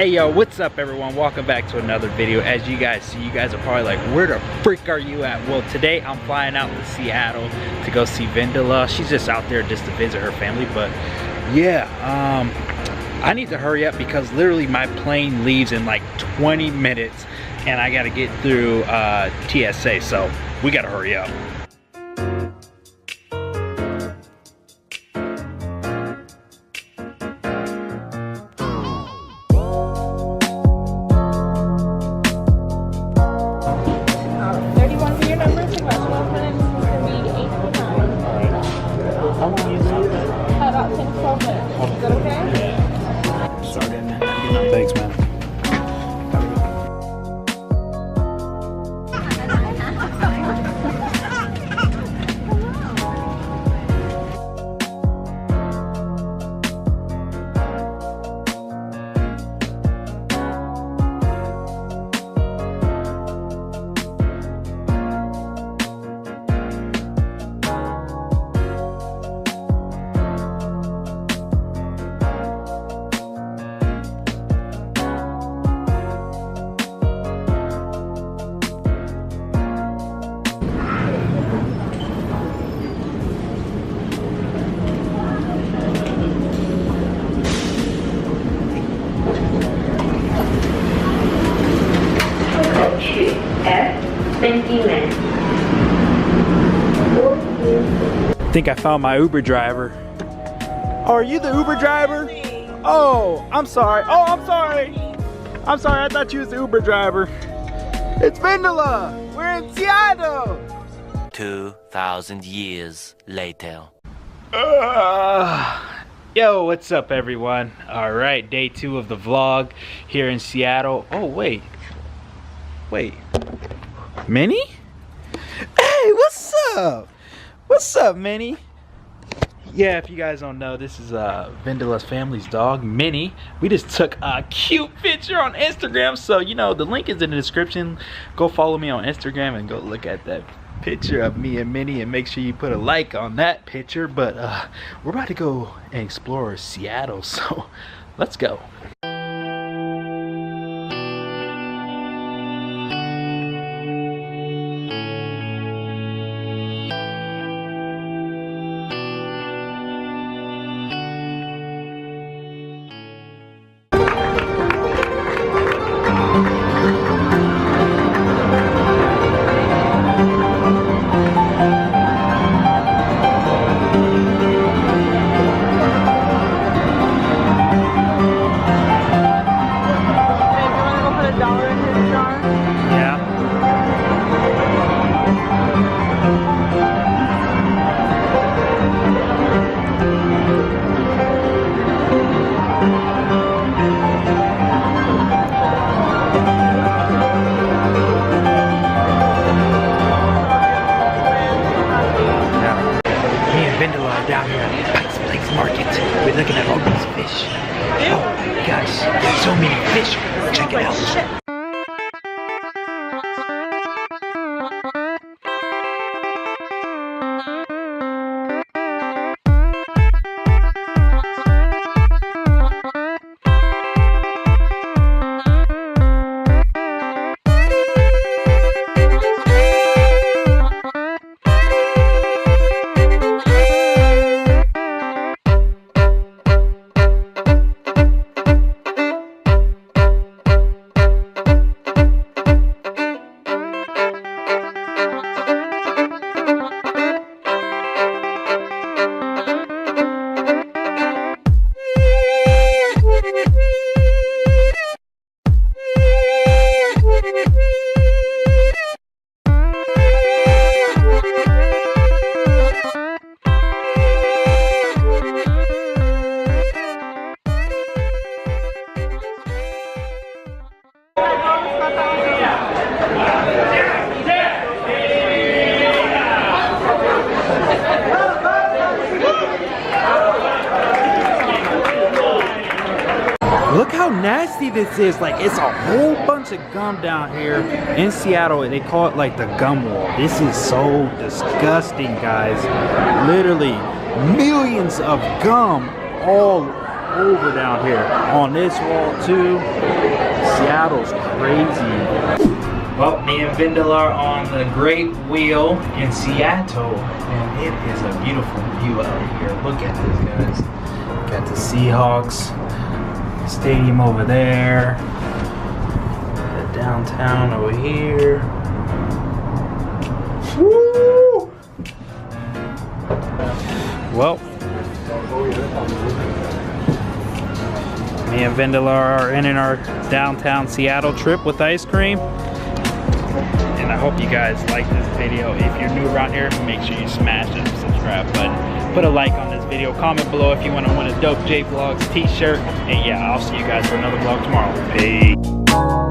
Hey yo, what's up everyone? Welcome back to another video. As you guys see, you guys are probably like, where the frick are you at? Well, today I'm flying out to Seattle to go see Vendela. She's just out there just to visit her family, but yeah, I need to hurry up because literally my plane leaves in like 20 minutes and I gotta get through TSA, so we gotta hurry up. Thanks, man. I think I found my Uber driver. Oh, are you the Uber driver? Oh, I'm sorry. Oh, I'm sorry. I'm sorry, I thought you was the Uber driver. It's Vendela. We're in Seattle. 2,000 years later. Yo, what's up everyone? All right, day 2 of the vlog here in Seattle. Oh, wait. Minnie? Hey, what's up? What's up, Minnie? Yeah, if you guys don't know, this is Vendela's family's dog, Minnie. We just took a cute picture on Instagram, so you know the link is in the description. Go follow me on Instagram and go look at that picture of me and Minnie, and make sure you put a like on that picture. But we're about to go and explore Seattle, so let's go. Down here at Pike's Place Market, we're looking at all these fish. Oh my gosh, there's so many fish. Check it out. Look how nasty this is. Like, it's a whole bunch of gum down here in Seattle. They call it like the gum wall. This is so disgusting, guys. Literally millions of gum all over down here. On this wall too. Seattle's crazy. Well, me and Vendela are on the Great Wheel in Seattle, and it is a beautiful view out here. Look at this, guys. Got the Seahawks stadium over there. The downtown over here. Woo! Well, me and Vendela are ending our downtown Seattle trip with ice cream. And I hope you guys like this video. If you're new around here, make sure you smash that subscribe button. Put a like on this video. Comment below if you want to win a dope Jvlogs t-shirt. And yeah, I'll see you guys for another vlog tomorrow. Peace.